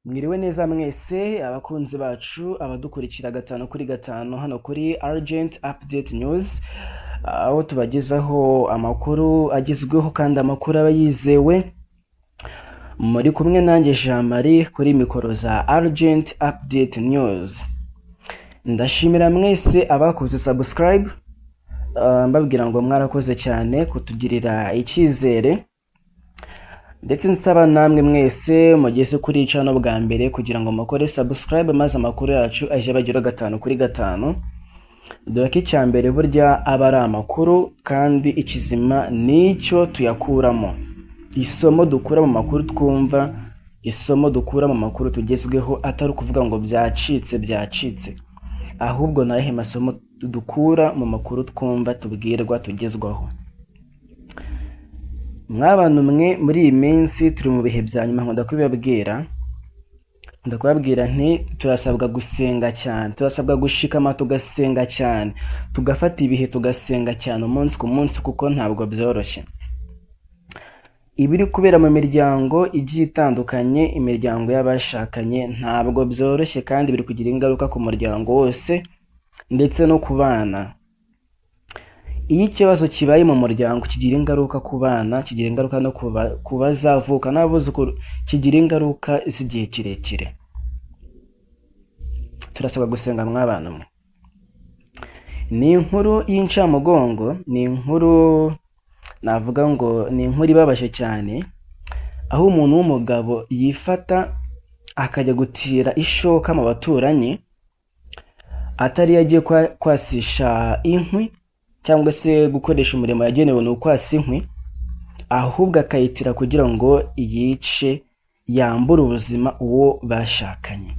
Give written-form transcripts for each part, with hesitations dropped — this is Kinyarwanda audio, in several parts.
Mwiriwe neza mwese abakunzi bacu abadukurikira gatanu kuri gatanu hano kuri Urgent Update News, aho tubagezaho amakuru agezweho kandi amakuru aba yizewe. Muri kumwe nanjye Jean Marie kuri mikoro za Urgent Update News. Ndashimira mwese abakoze subscribe, mbabwira ngo mwarakoze cyane kutugirira icyizere, ndetse nsaba namwe mwese mugeze kuri channel bwa mbere kugira ngo mukore subscribe maze amakuru yacu aje bagira gatanu kuri gatanu. Dore ko icya mbere burya aba ari amakuru kandi ikizima nicyo tuyakuramo. Isomo dukura mu makuru twumva, isomo dukura mu makuru tugezweho atari kuvuga ngo byacitse, ahubwo nahe masomo dukura mu makuru twumva tubwirwa tugezwaho. Mwabantu mwe muri iyi minsi turi mu bihe bya nyuma, ndakubabwira nti turasabwa gusenga cyane, turasabwa gushikama tugasenga cyane, tugafata ibihe tugasenga cyane umunsi ku munsi, kuko ntabwo byoroshye. Ibiri kubera mu miryango igiye itandukanye, imiryango y'abashakanye ntabwo byoroshye kandi biri kugira ingaruka ku muryango wose ndetse no ku bana. Iyo ikibazo kibaye mu muryango kigira ingaruka ku bana, kigira ingaruka no ku bazavuka n'abuzukuru, kigira ingaruka z'igihe kirekire. Turasabwa gusenga mw'abantu mwe. Ni inkuru y'incamugongo, ni inkuru navuga ngo ni inkuru ibabaje cyane, aho umuntu w'umugabo yifata akajya gutira ishoka mu baturanyi atari yagiye kwasisha inkwi cyangwa se gukoresha umurimo yagenewe no kwasa inkwi, ahubwo akayitira kugira ngo yice, yambure ubuzima uwo bashakanye.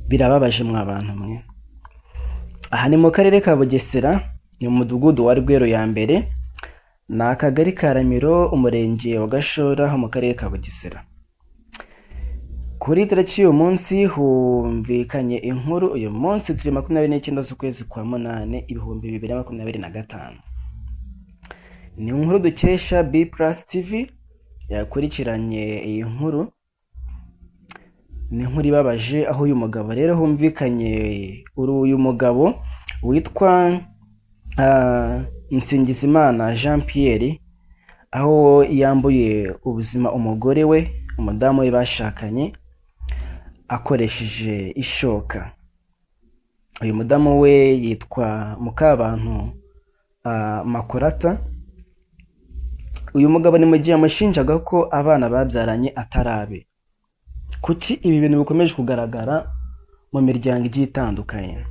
Birababaje mw'abantu mwe. Aha ni mu karere ka Bugesera, ni mu mudugudu wa Rwero ya mbere, ni akagari ka Ramiro, umurenge wa Gashora ho mu karere ka Bugesera. Kuri tariki y'uyu munsi humvikanye inkuru. Uyu munsi turi 29 z'ukwezi kwa munane 2025. Ni inkuru dukesha B+ TV yakurikiranye iyi nkuru. Ni inkuru ibabaje, aho uyu mugabo rero humvikanye uyu mugabo witwa Nsingizimana Jean Pierre, aho yambuye ubuzima umugore we, umudamu we bashakanye, akoresheje ishoka. Uyu mudamu we yitwa Mukabantu Makurata. Uyu mugabo ni mu gihe amushinjaga ko abana babyaranye atarabe. Kuki ibi bintu bikomeje kugaragara mu miryango igiye itandukanye?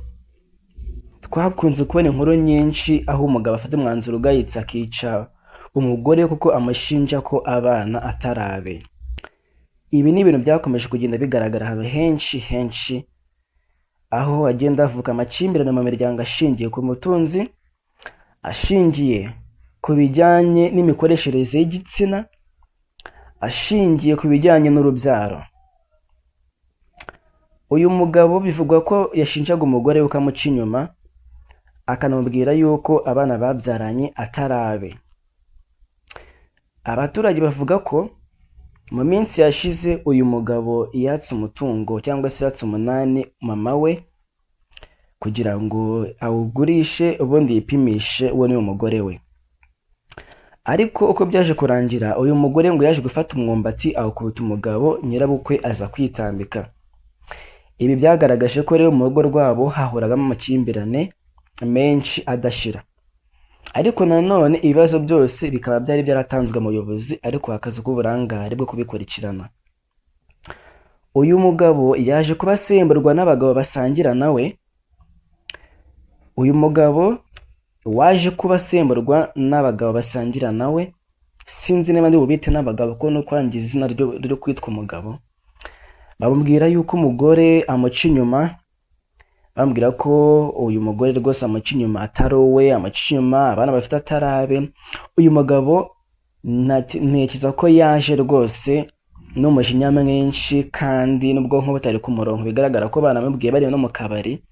Twakunze kubona inkuru nyinshi aho umugabo afata umwanzuro ugayitse akica umugore kuko amushinja ko abana atarabe. Ibi ni ibintu byakomeje kugenda bigaragara ahantu henshi, aho agenda avuka amakimbirane mu miryango ashingiye ku mutunzi, ashingiye ku bijyanye n'imikoreshereze y'igitsina, ashingiye ku bijyanye n'urubyaro. Uyu mugabo bivugwa ko yashinjaga umugore we ukamuca inyuma, akanamubwira yuko abana babyaranye atarabe. Abaturage bavuga ko mu minsi yashize uyu mugabo yatse umutungo cyangwa se yatse umunani mama we kugira ngo awugurishe ubundi yipimishe uwo ni umugore we. Ariko uko byaje kurangira, uyu mugore ngo yaje gufata umwumbati awukubita umugabo, nyirabukwe aza kwitambika. Ibi byagaragaje ko rero mu rugo rwabo hahoragamo amakimbirane menshi adashira. Ariko nanone ibibazo byose bikaba byari byaratanzwe mu buyobozi, ariko hakaza k'uburangare bwo kubikurikirana. Uyu mugabo yaje kubasemburwa n'abagabo basangira nawe. Uyu mugabo waje kubasemburwa n'abagabo basangira nawe, sinzi niba ndi bubite n'abagabo ko no kwangiza izina ryo kwitwa umugabo. Bamubwira yuko umugore amuca inyuma, bambwira ko uyu mugore rwose amuca inyuma atari we, amuca inyuma abana bafite atarabe. Uyu mugabo ntekereza ko yaje rwose n'umujinya mwinshi kandi n'ubwonko butari ku murongo, bigaragara ko banamubwiye bari no mu kabari.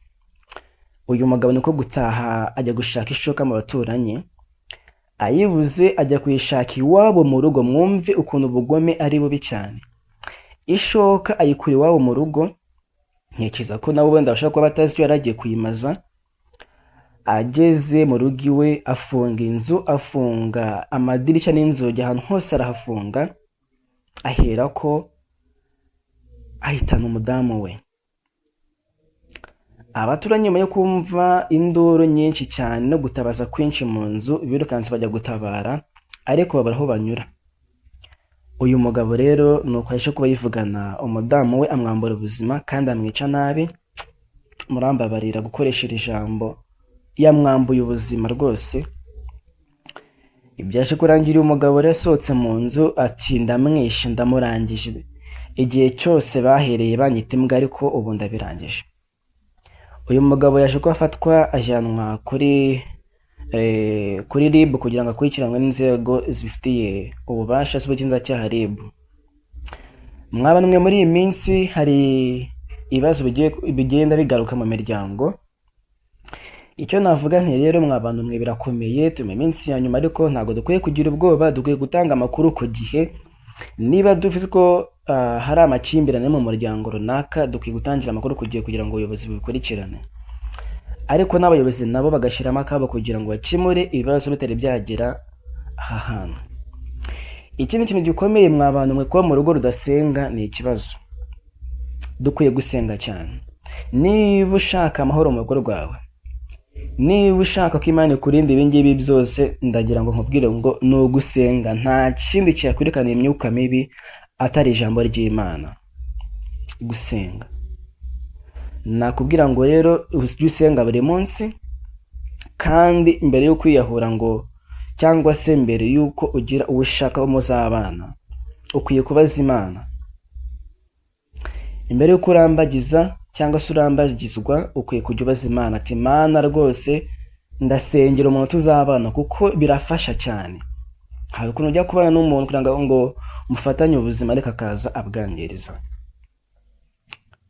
Uyu mugabo niko gutaha ajya gushaka ishoka mu baturanyi, ayibuze ajya kuyishaka iwabo mu rugo. Mwumve ukuntu ubugome ari bubi cyane. ishoka ayikura iwabo mu rugo, ntekereza ko nabo wenda bashobora kuba batazi icyo yari agiye kuyimaza. Ageze mu rugo iwe afunga inzu, afunga amadirishya n'inzugi, ahantu hose arahafunga, ahera ko ahitana umudamu we. Abaturanyi nyuma yo kumva induru nyinshi cyane no gutabaza kwinshi mu nzu, birukanse bajya gutabara, ariko babura aho banyura. Uyu mugabo rero nuko yaje kuba yivugana umudamu we, amwambura ubuzima kandi amwica nabi. Murambabarira gukoresha iri jambo, yamwambuye ubuzima rwose. Ibyaje kurangira umugabo rero asohotse mu nzu ati ndamwishe, ndamurangije, igihe cyose bahereye banyita imbwa ariko ubu ndabirangije. Uyu mugabo yaje ko afatwa ajyanwa kuri RIB kugira ngo akurikiranwe n'inzego zibifitiye ububasha z'ubugenzacyaha RIB. Mwabanwe muri iyi minsi hari ibibazo bigenda bigaruka mu miryango. Icyo navuga nti rero mwabantu mwe birakomeye, turi mu minsi ya nyuma, ariko ntabwo dukwiye kugira ubwoba, dukwiye gutanga amakuru ku gihe. Niba dufite ko hari amakimbirane mu muryango runaka, dukwiye gutangira amakuru ku gihe kugira ngo ubuyobozi bubikurikirane, ariko n'abayobozi nabo bagashyiramo akabo kugira ngo bakemure ibibazo bitari byagera aha hantu. Ikindi kintu gikomeye mwabantu mwe, kuba mu rugo rudasenga ni ikibazo. Dukwiye gusenga cyane. Niba ushaka amahoro mu rugo rwawe, niba ushaka ko Imana ikurinda ibingibi byose, ndagira ngo nkubwire ngo ni ugusenga. Nta kindi cyakwirukana imyuka mibi atari ijambo ry'Imana, gusenga. Nakubwira ngo rero ujye usenga buri munsi, kandi mbere yo kwiyahura ngo cyangwa se mbere yuko ugira uwo ushaka wo muzabana, ukwiye kubaza Imana. Imbere yuko urambagiza cyangwa se urambagizwa, ukwiye kujya ubaza Imana ati Mana rwose ndasengera umuntu tuzabana, kuko birafasha cyane. Hari ukuntu ujya kubana n'umuntu kugira ngo mufatanye ubuzima ariko akaza abwangiriza.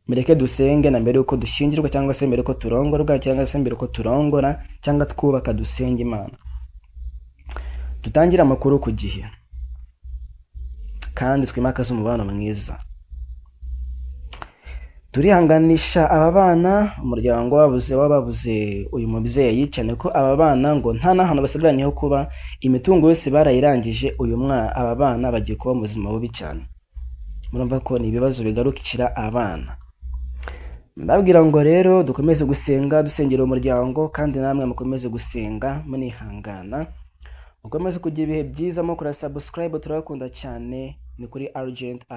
Mureke dusenge na mbere yuko dushyingirwa, cyangwa se mbere yuko turongorwa, cyangwa se mbere yuko turongora cyangwa twubaka, dusenge Imana. Dutangire amakuru ku gihe kandi twimakaze umubano mwiza. Turihanganisha aba bana, umuryango wababuze uyu mubyeyi, cyane ko aba bana ngo nta n'ahantu basigaranyeho kuba, imitungo yose barayirangije. Aba bana bagiye kuba mu buzima bubi cyane. Murumva ko ni ibibazo bigarukira abana. Mbabwira ngo rero dukomeze gusenga, dusengera umuryango, kandi namwe mukomeze gusenga munihangana, mukomeze kugira ibihe byiza, mukora subscribe, turabakunda cyane. Ni kuri Urgent App.